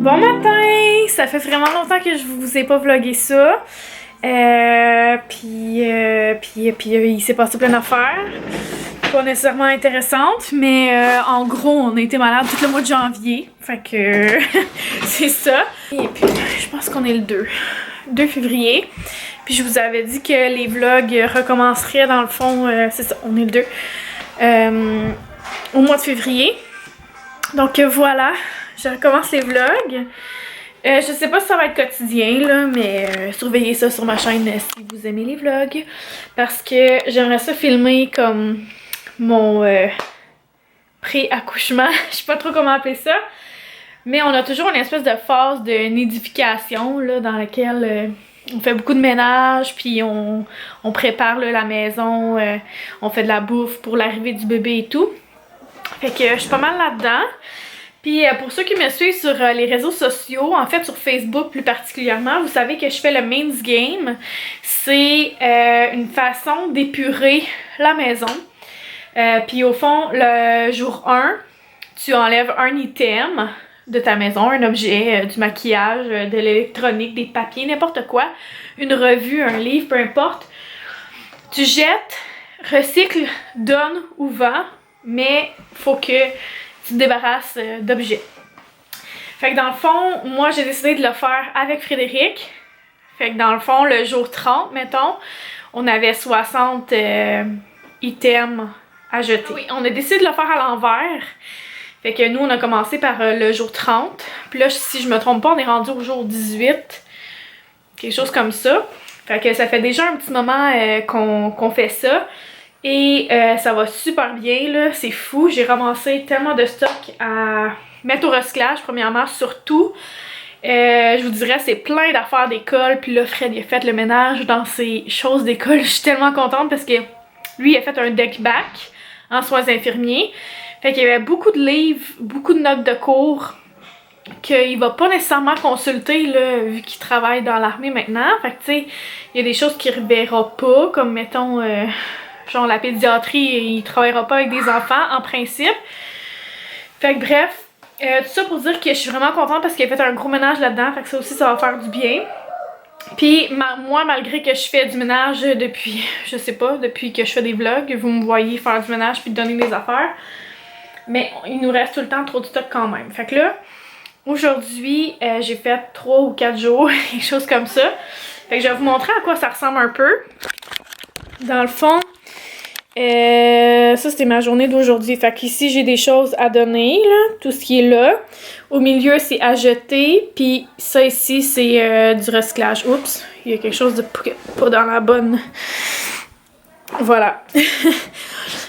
Bon matin! Ça fait vraiment longtemps que je vous ai pas vlogué ça. Puis il s'est passé plein d'affaires. Pas nécessairement intéressantes, mais en gros, on a été malade tout le mois de janvier. Fait que c'est ça. Et puis, je pense qu'on est le 2 février. Puis je vous avais dit que les vlogs recommenceraient dans le fond, c'est ça, on est le 2, au mois de février. Donc voilà, je recommence les vlogs. Je sais pas si ça va être quotidien, là, mais surveillez ça sur ma chaîne si vous aimez les vlogs. Parce que j'aimerais ça filmer comme mon pré-accouchement. Je sais pas trop comment appeler ça. Mais on a toujours une espèce de phase de nidification, là, dans laquelle on fait beaucoup de ménage, puis on prépare là, la maison, on fait de la bouffe pour l'arrivée du bébé et tout. Fait que je suis pas mal là-dedans. Puis pour ceux qui me suivent sur les réseaux sociaux, en fait sur Facebook plus particulièrement, vous savez que je fais le Men's Game. C'est une façon d'épurer la maison. Puis au fond, le jour 1, tu enlèves un item de ta maison, un objet, du maquillage, de l'électronique, des papiers, n'importe quoi, une revue, un livre, peu importe. Tu jettes, recycles, donnes ou vends, mais faut que tu te débarrasses d'objets. Fait que dans le fond, moi j'ai décidé de le faire avec Frédéric. Fait que dans le fond, le jour 30, mettons, on avait 60 items à jeter. Oui, on a décidé de le faire à l'envers. Fait que nous, on a commencé par le jour 30. Puis là, si je me trompe pas, on est rendu au jour 18. Quelque chose comme ça. Fait que ça fait déjà un petit moment qu'on fait ça. Et ça va super bien, là. C'est fou. J'ai ramassé tellement de stock à mettre au recyclage, premièrement, surtout. Je vous dirais, c'est plein d'affaires d'école. Puis là, Fred, il a fait le ménage dans ses choses d'école. Je suis tellement contente parce que lui, il a fait un deck back en soins infirmiers. Fait qu'il y avait beaucoup de livres, beaucoup de notes de cours qu'il va pas nécessairement consulter, là, vu qu'il travaille dans l'armée maintenant. Fait que, tu sais, il y a des choses qu'il reverra pas, comme, mettons, genre la pédiatrie, il travaillera pas avec des enfants, en principe. Fait que, bref, tout ça pour dire que je suis vraiment contente parce qu'il a fait un gros ménage là-dedans. Fait que ça aussi, ça va faire du bien. Puis moi, malgré que je fais du ménage depuis, je sais pas, depuis que je fais des vlogs, vous me voyez faire du ménage puis donner mes affaires. Mais il nous reste tout le temps trop de stock quand même. Fait que là, aujourd'hui, j'ai fait 3 ou 4 jours, quelque chose comme ça. Fait que je vais vous montrer à quoi ça ressemble un peu. Dans le fond, ça c'était ma journée d'aujourd'hui. Fait qu'ici, j'ai des choses à donner, là, tout ce qui est là. Au milieu, c'est à jeter. Puis ça ici, c'est du recyclage. Oups, il y a quelque chose de pas dans la bonne... Voilà.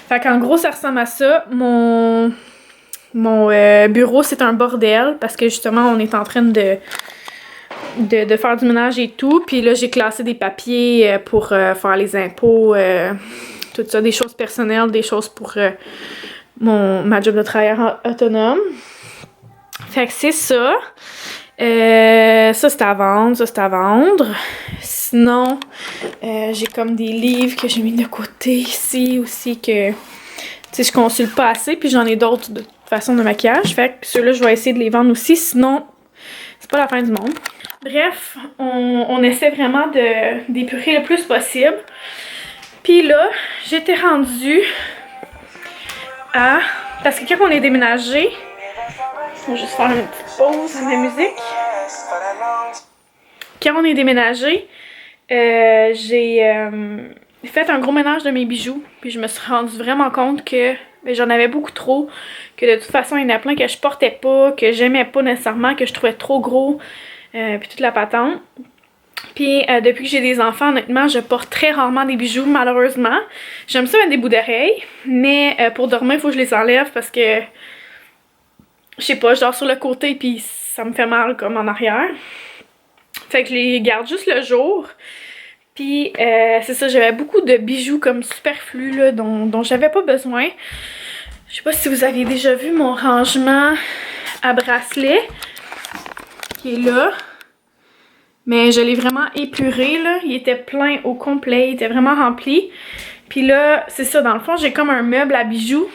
Fait qu'en gros, ça ressemble à ça. Mon bureau, c'est un bordel parce que justement, on est en train de faire du ménage et tout. Puis là, j'ai classé des papiers pour faire les impôts, tout ça, des choses personnelles, des choses pour ma job de travailleur autonome. Fait que c'est ça. Ça, c'est à vendre. Ça, c'est à vendre. Sinon, j'ai comme des livres que j'ai mis de côté ici aussi que, tu sais, je consulte pas assez. Puis j'en ai d'autres de façon de maquillage. Fait que ceux-là, je vais essayer de les vendre aussi. Sinon, c'est pas la fin du monde. Bref, on essaie vraiment d'épurer le plus possible. Puis là, j'étais rendue à... Parce que quand on est déménagé... Je vais juste faire une petite pause à ma musique. Quand on est déménagé, j'ai fait un gros ménage de mes bijoux. Puis je me suis rendu vraiment compte que j'en avais beaucoup trop. Que de toute façon, il y en a plein que je portais pas, que j'aimais pas nécessairement, que je trouvais trop gros. Puis toute la patente. Puis depuis que j'ai des enfants, honnêtement, je porte très rarement des bijoux, malheureusement. J'aime ça mettre des bouts d'oreilles. Mais pour dormir, il faut que je les enlève parce que... Je sais pas, je dors sur le côté puis ça me fait mal comme en arrière. Fait que je les garde juste le jour. Puis c'est ça, j'avais beaucoup de bijoux comme superflus là, dont j'avais pas besoin. Je sais pas si vous avez déjà vu mon rangement à bracelet qui est là. Mais je l'ai vraiment épuré là. Il était plein au complet, il était vraiment rempli. Puis là, c'est ça, dans le fond, j'ai comme un meuble à bijoux.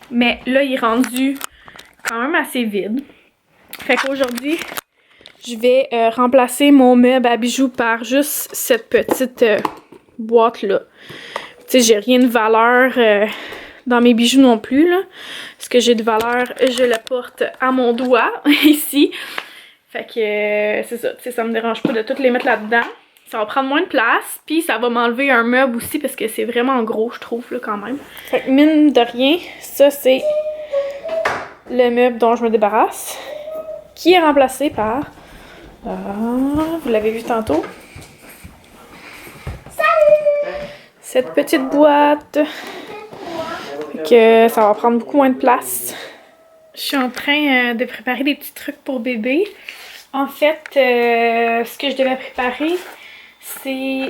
Mais là, il est rendu quand même assez vide. Fait qu'aujourd'hui, je vais remplacer mon meuble à bijoux par juste cette petite boîte-là. Tu sais, j'ai rien de valeur dans mes bijoux non plus, là. Ce que j'ai de valeur, je le porte à mon doigt, ici. Fait que c'est ça, tu sais, ça me dérange pas de toutes les mettre là-dedans. Ça va prendre moins de place, puis ça va m'enlever un meuble aussi parce que c'est vraiment gros, je trouve, là, quand même. Fait que mine de rien, ça c'est le meuble dont je me débarrasse, qui est remplacé par... vous l'avez vu tantôt. Cette petite boîte. Fait que ça va prendre beaucoup moins de place. Je suis en train de préparer des petits trucs pour bébé. En fait, ce que je devais préparer, c'est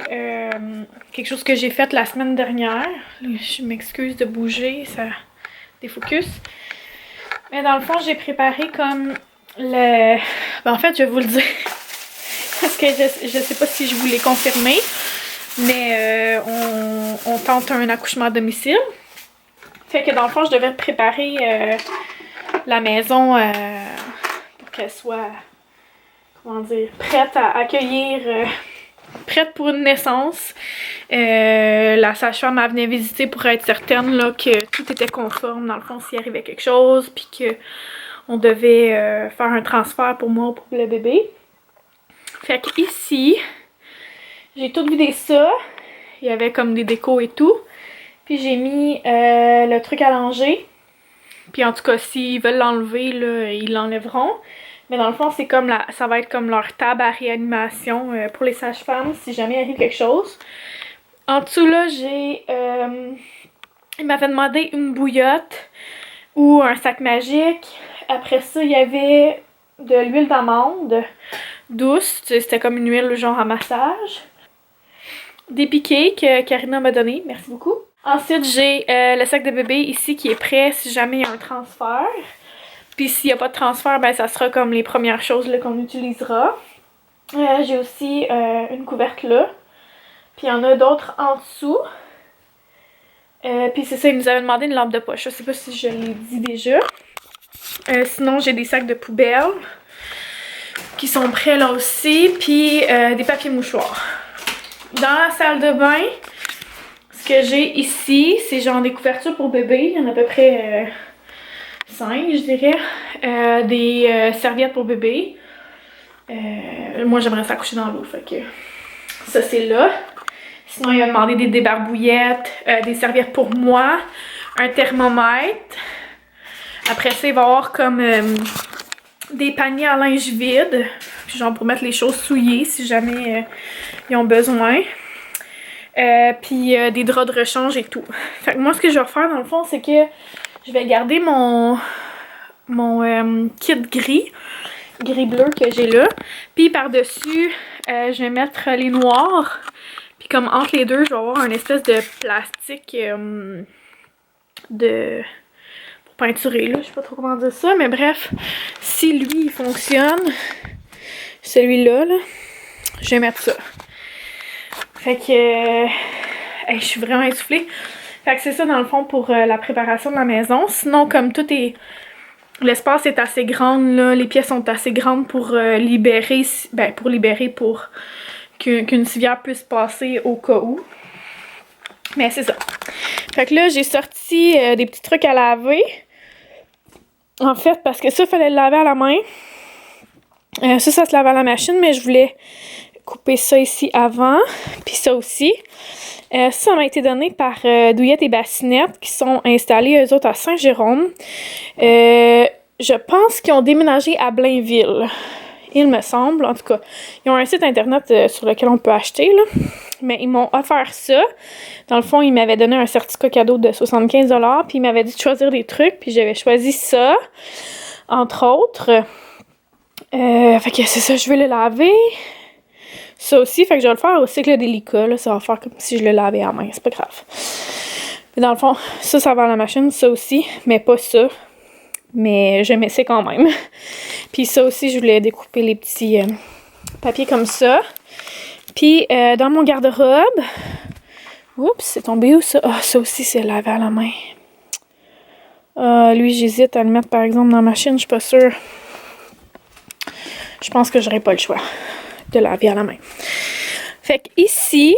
quelque chose que j'ai fait la semaine dernière. Je m'excuse de bouger, ça défocus. Mais dans le fond, j'ai préparé comme le... Ben, en fait, je vais vous le dire. Parce que je sais pas si je vous l'ai confirmé. Mais on tente un accouchement à domicile. Fait que dans le fond, je devais préparer la maison pour qu'elle soit, comment dire, prête à accueillir, prête pour une naissance. La sage-femme elle venait visiter pour être certaine là, que tout était conforme, dans le fond, s'il arrivait quelque chose, puis qu'on devait faire un transfert pour moi ou pour le bébé. Fait que ici, j'ai tout vidé ça. Il y avait comme des décos et tout. Puis j'ai mis le truc à langer. Puis en tout cas, s'ils veulent l'enlever, là, ils l'enlèveront. Mais dans le fond, c'est comme ça va être comme leur table à réanimation pour les sages-femmes si jamais il arrive quelque chose. En dessous, là, j'ai... il m'avait demandé une bouillotte ou un sac magique. Après ça, il y avait de l'huile d'amande douce. C'était comme une huile genre à massage. Des piquets que Karina m'a donné. Merci beaucoup. Ensuite, j'ai le sac de bébé ici qui est prêt si jamais il y a un transfert. Puis s'il n'y a pas de transfert, ben ça sera comme les premières choses qu'on utilisera. J'ai aussi une couverte là. Puis il y en a d'autres en dessous. Puis c'est ça, ils nous avaient demandé une lampe de poche. Je sais pas si je l'ai dit déjà. Sinon, j'ai des sacs de poubelle qui sont prêts là aussi. Puis des papiers mouchoirs. Dans la salle de bain, ce que j'ai ici, c'est genre des couvertures pour bébé. Il y en a à peu près 5, je dirais. Des serviettes pour bébé. Moi, j'aimerais ça coucher dans l'eau, fait que ça, c'est là. Sinon, il a demandé des débarbouillettes, des serviettes pour moi, un thermomètre. Après ça, il va y avoir comme des paniers à linge vide, genre pour mettre les choses souillées si jamais ils ont besoin. Puis des draps de rechange et tout. Fait que moi, ce que je vais faire dans le fond, c'est que je vais garder mon kit gris-bleu que j'ai là. Puis par-dessus, je vais mettre les noirs. Puis comme entre les deux, je vais avoir un espèce de plastique pour peinturer là. Je sais pas trop comment dire ça, mais bref, si lui il fonctionne, celui-là, là, je vais mettre ça. Fait que je suis vraiment essoufflée. Fait que c'est ça dans le fond pour la préparation de la maison. Sinon, comme tout est... L'espace est assez grand, là, les pièces sont assez grandes pour libérer, pour qu'une civière puisse passer au cas où. Mais c'est ça. Fait que là, j'ai sorti des petits trucs à laver. En fait, parce que ça, il fallait le laver à la main. Ça se lave à la machine, mais je voulais couper ça ici avant. Puis ça aussi. Ça m'a été donné par Douillette et Bassinette qui sont installés, eux autres, à Saint-Jérôme. Je pense qu'ils ont déménagé à Blainville. Il me semble, en tout cas. Ils ont un site internet sur lequel on peut acheter, là. Mais ils m'ont offert ça. Dans le fond, ils m'avaient donné un certificat cadeau de 75$. Puis ils m'avaient dit de choisir des trucs. Puis j'avais choisi ça, entre autres. Fait que c'est ça, je vais le laver. Ça aussi, fait que je vais le faire au cycle délicat, là. Ça va faire comme si je le lavais à main, c'est pas grave. Mais dans le fond, ça va à la machine, ça aussi, mais pas ça. Mais je m'essaie quand même. Puis ça aussi, je voulais découper les petits papiers comme ça. Puis dans mon garde-robe... Oups, c'est tombé où ça? Ah, ça aussi, c'est lavé à la main. Lui, j'hésite à le mettre, par exemple, dans la machine, je suis pas sûre. je pense que j'aurais pas le choix de laver à la main. Fait que ici,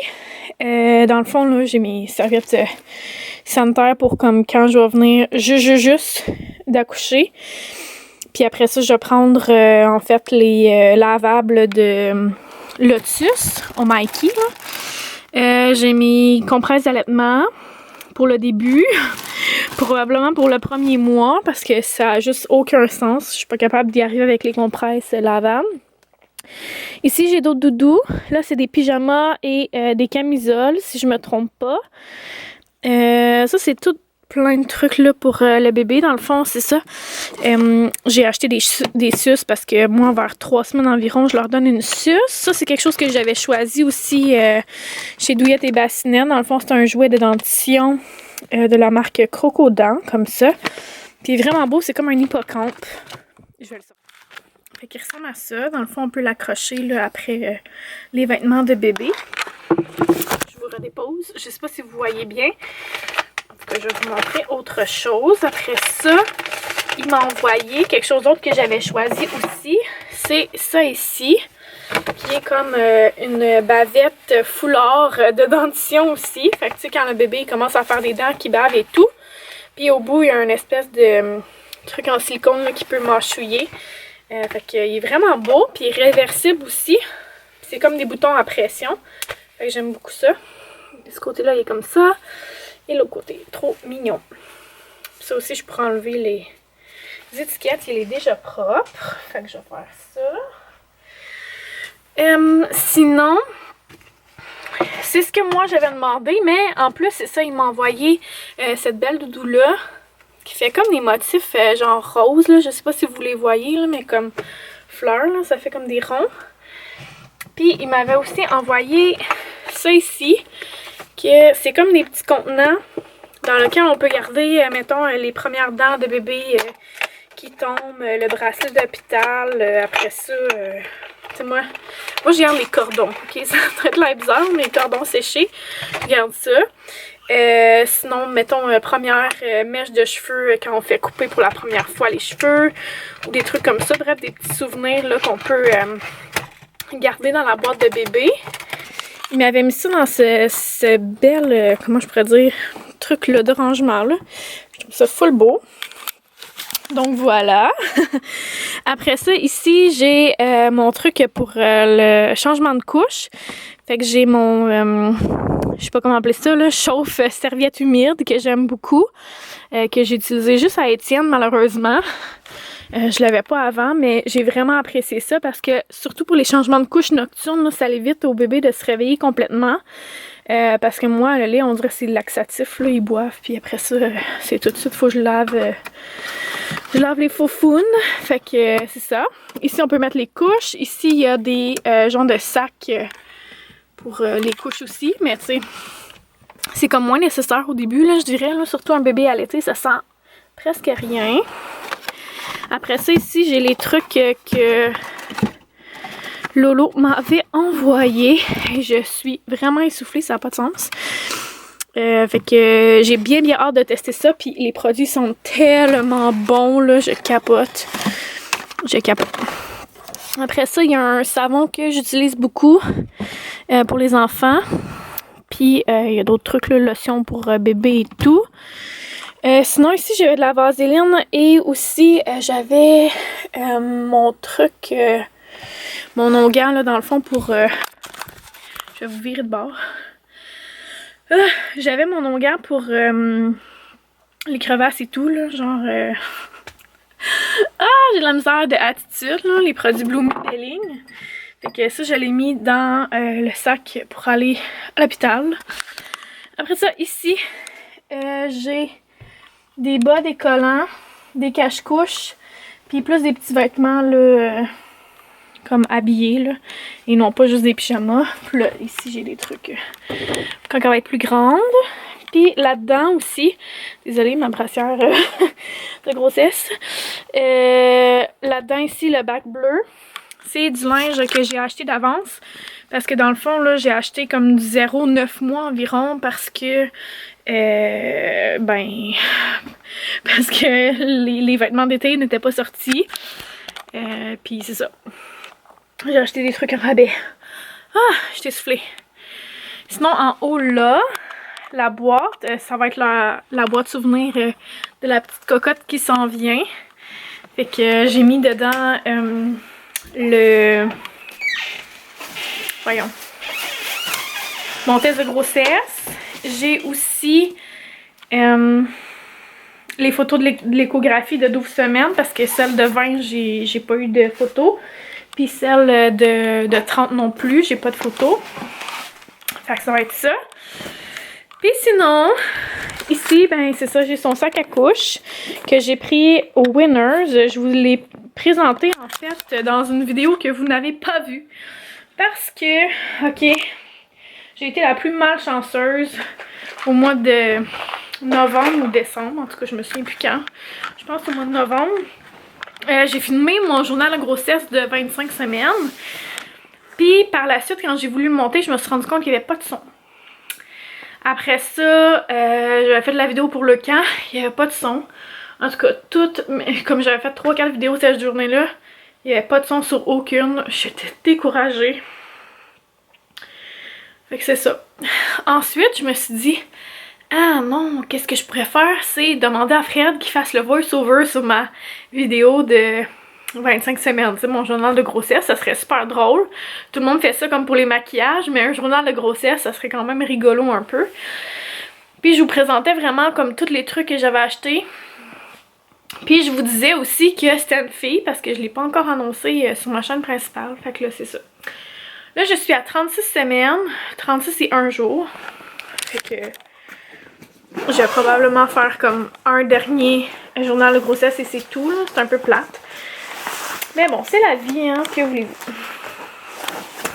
dans le fond, là, j'ai mes serviettes sanitaires pour comme quand je vais venir juste d'accoucher. Puis après ça, je vais prendre en fait les lavables de Lotus au Mikey. J'ai mes compresses d'allaitement pour le début, probablement pour le premier mois parce que ça a juste aucun sens. Je suis pas capable d'y arriver avec les compresses lavables. Ici, j'ai d'autres doudous. Là, c'est des pyjamas et des camisoles, si je me trompe pas. Ça, c'est tout plein de trucs là pour le bébé. Dans le fond, c'est ça. J'ai acheté des suces parce que moi, vers 3 semaines environ, je leur donne une suce. Ça, c'est quelque chose que j'avais choisi aussi chez Douillette et Bassinet. Dans le fond, c'est un jouet de dentition de la marque Crocodent, comme ça. Puis vraiment beau, c'est comme un hippocampe. Je vais le sortir. Fait qu'il ressemble à ça. Dans le fond, on peut l'accrocher là après les vêtements de bébé. Je vous redépose. Je sais pas si vous voyez bien. Je vais vous montrer autre chose. Après ça, il m'a envoyé quelque chose d'autre que j'avais choisi aussi. C'est ça ici, qui est comme une bavette foulard de dentition aussi. Fait que tu sais, quand le bébé commence à faire des dents qui bavent et tout. Puis au bout, il y a une espèce de truc en silicone là, qui peut mâchouiller. Fait qu'il est vraiment beau. Puis il est réversible aussi. C'est comme des boutons à pression. Fait que j'aime beaucoup ça. De ce côté-là, il est comme ça. Et l'autre côté, trop mignon. Ça aussi, je pourrais enlever les étiquettes. Il est déjà propre. Fait que je vais faire ça. Sinon, c'est ce que moi j'avais demandé. Mais en plus, c'est ça, il m'a envoyé cette belle doudou-là. Qui fait comme des motifs genre rose. Là. Je sais pas si vous les voyez, là, mais comme fleurs. Là, ça fait comme des ronds. Puis, il m'avait aussi envoyé ça ici. C'est comme des petits contenants dans lesquels on peut garder, mettons, les premières dents de bébé qui tombent, le bracelet d'hôpital, après ça, tu sais, moi je garde les cordons, ok, ça va être l'air bizarre, mais les cordons séchés, je garde ça. Sinon, mettons, première mèche de cheveux quand on fait couper pour la première fois les cheveux, ou des trucs comme ça, bref, des petits souvenirs là qu'on peut garder dans la boîte de bébé. Il m'avait mis ça dans ce bel, comment je pourrais dire, truc là de rangement là. Je trouve ça full beau. Donc voilà. Après ça, ici, j'ai mon truc pour le changement de couche. Fait que j'ai mon, je sais pas comment appeler ça là, chauffe serviette humide que j'aime beaucoup. Que j'ai utilisé juste à Étienne malheureusement. Je l'avais pas avant, mais j'ai vraiment apprécié ça parce que, surtout pour les changements de couches nocturnes, là, ça évite au bébé de se réveiller complètement. Parce que moi, le lait, on dirait que c'est laxatif, là, ils boivent, puis après ça, c'est tout de suite, faut que je lave les faufounes. Fait que c'est ça. Ici, on peut mettre les couches. Ici, il y a des genres de sacs pour les couches aussi, mais tu sais, c'est comme moins nécessaire au début, là, je dirais, là, surtout un bébé allaité, ça sent presque rien. Après ça, ici, j'ai les trucs que Lolo m'avait envoyés. Et je suis vraiment essoufflée, ça n'a pas de sens. Fait que j'ai bien hâte de tester ça. Puis les produits sont tellement bons, là, je capote. Je capote. Après ça, il y a un savon que j'utilise beaucoup pour les enfants. Puis il y a d'autres trucs, là, lotion pour bébé et tout. Sinon, ici, j'avais de la vaseline et aussi, j'avais mon truc, mon onguent, là, dans le fond, pour... je vais vous virer de bord. J'avais mon onguent pour les crevasses et tout, là, genre... j'ai de la misère de attitude, là, les produits Bloom Belling. Fait que ça, je l'ai mis dans le sac pour aller à l'hôpital. Après ça, ici, j'ai... des bas, des collants, des cache-couches, puis plus des petits vêtements là, comme habillés, là, et non pas juste des pyjamas. Puis là, ici, j'ai des trucs quand elle va être plus grande. Puis là-dedans aussi, désolée, ma brassière de grossesse. Là-dedans, ici, le bac bleu, c'est du linge que j'ai acheté d'avance. Parce que dans le fond, là, j'ai acheté comme 0,9 mois environ parce que parce que les vêtements d'été n'étaient pas sortis. Puis c'est ça. J'ai acheté des trucs en rabais. Ah, je t'ai soufflé. Sinon, en haut là, la boîte, ça va être la boîte souvenir de la petite cocotte qui s'en vient. Fait que j'ai mis dedans voyons, mon test de grossesse. J'ai aussi les photos de l'échographie de 12 semaines parce que celle de 20, j'ai pas eu de photos. Puis celle de 30 non plus, j'ai pas de photos. Fait que ça va être ça. Puis sinon, ici, ben c'est ça, j'ai son sac à couche que j'ai pris au Winners. Je vous l'ai présenté en fait dans une vidéo que vous n'avez pas vue. Parce que, ok, j'ai été la plus malchanceuse au mois de novembre ou décembre. En tout cas, je me souviens plus quand. Je pense au mois de novembre. J'ai filmé mon journal de grossesse de 25 semaines. Puis par la suite, quand j'ai voulu le monter, je me suis rendu compte qu'il n'y avait pas de son. Après ça, j'avais fait de la vidéo pour le camp, il n'y avait pas de son. En tout cas, comme j'avais fait 3-4 vidéos cette journée-là, il n'y avait pas de son sur aucune. J'étais découragée. Fait que c'est ça. Ensuite, je me suis dit, ah non, qu'est-ce que je pourrais faire? C'est demander à Fred qu'il fasse le voice-over sur ma vidéo de 25 semaines, tu sais, mon journal de grossesse, ça serait super drôle. Tout le monde fait ça comme pour les maquillages, mais un journal de grossesse, ça serait quand même rigolo un peu. Puis je vous présentais vraiment comme tous les trucs que j'avais achetés. Puis je vous disais aussi que c'était une fille, parce que je l'ai pas encore annoncé sur ma chaîne principale. Fait que là, c'est ça. Là, je suis à 36 semaines. 36 et 1 jour. Fait que je vais probablement faire comme un dernier journal de grossesse et c'est tout, là. C'est un peu plate. Mais bon, c'est la vie, hein, que voulez-vous.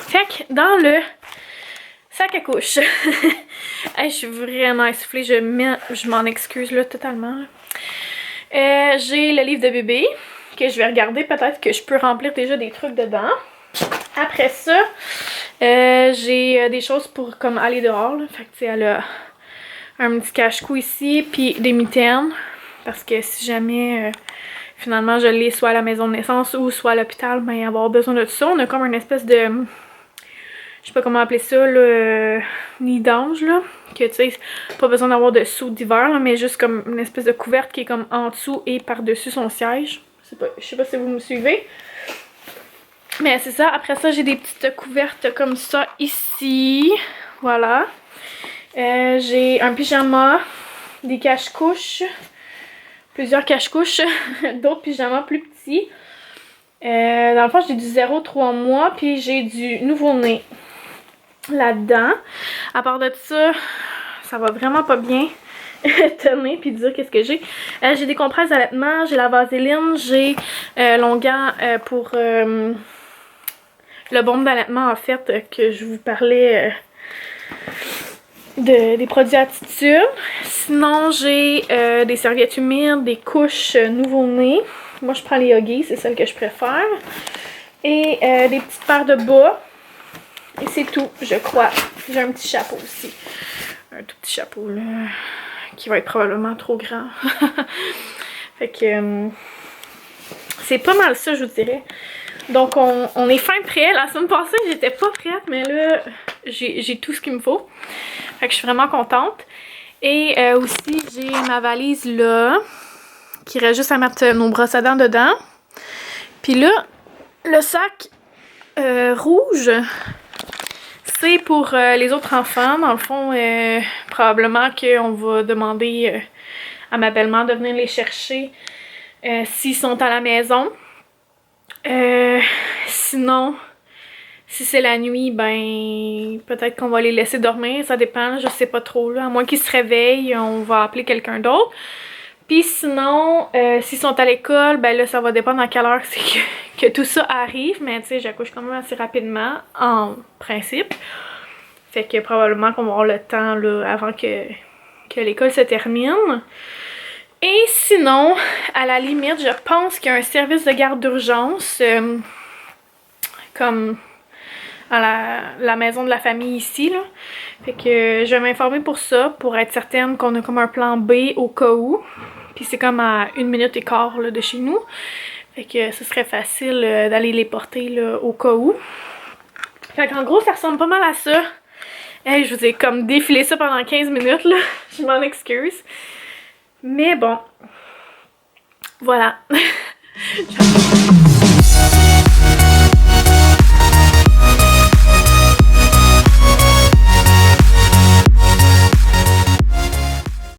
Fait que dans le sac à couche, hey, je suis vraiment essoufflée, je m'en excuse là totalement. J'ai le livre de bébé que je vais regarder, peut-être que je peux remplir déjà des trucs dedans. Après ça, j'ai des choses pour comme aller dehors, là. Fait que tu sais, elle a un petit cache-cou ici, puis des mitaines, parce que si jamais... finalement, je l'ai soit à la maison de naissance ou soit à l'hôpital, ben avoir besoin de tout ça. On a comme une espèce de... je sais pas comment appeler ça, là, nid d'ange, là. Que, tu sais, pas besoin d'avoir de sous d'hiver, mais juste comme une espèce de couverte qui est comme en dessous et par-dessus son siège. Je sais pas si vous me suivez. Mais c'est ça. Après ça, j'ai des petites couvertes comme ça ici. Voilà. J'ai un pyjama, des cache-couches. Plusieurs cache-couches, d'autres pyjamas plus petits. Dans le fond, j'ai du 0-3 mois, puis j'ai du nouveau-né là-dedans. À part de ça, ça va vraiment pas bien tenir puis dire qu'est-ce que j'ai. J'ai des compresses d'allaitement, j'ai la vaseline, j'ai l'onguent pour le baume d'allaitement en fait, que je vous parlais... des produits attitude. Sinon, j'ai des serviettes humides, des couches nouveau-né. Moi, je prends les Huggies, c'est celle que je préfère. Et des petites paires de bas. Et c'est tout, je crois. J'ai un petit chapeau aussi. Un tout petit chapeau, là, qui va être probablement trop grand. Fait que c'est pas mal ça, je vous dirais. Donc, on est fin prêt. La semaine passée, j'étais pas prête, mais là, j'ai tout ce qu'il me faut. Fait que je suis vraiment contente. Et aussi, j'ai ma valise là, qui reste juste à mettre nos brosses à dents dedans. Puis là, le sac rouge, c'est pour les autres enfants. Dans le fond, probablement qu'on va demander à ma belle-mère de venir les chercher s'ils sont à la maison. Sinon, si c'est la nuit, ben peut-être qu'on va les laisser dormir, ça dépend, je sais pas trop là. À moins qu'ils se réveillent, on va appeler quelqu'un d'autre. Puis sinon, s'ils sont à l'école, ben là ça va dépendre à quelle heure c'est que tout ça arrive. Mais tu sais, j'accouche quand même assez rapidement, en principe. Fait que probablement qu'on va avoir le temps là avant que l'école se termine. Et sinon, à la limite, je pense qu'il y a un service de garde d'urgence, comme à la maison de la famille ici, là. Fait que je vais m'informer pour ça, pour être certaine qu'on a comme un plan B au cas où. Puis c'est comme à 1 minute et quart là, de chez nous. Fait que ce serait facile d'aller les porter là, au cas où. Fait qu'en gros, ça ressemble pas mal à ça. Hey, je vous ai comme défilé ça pendant 15 minutes, là. Je m'en excuse. Mais bon. Voilà.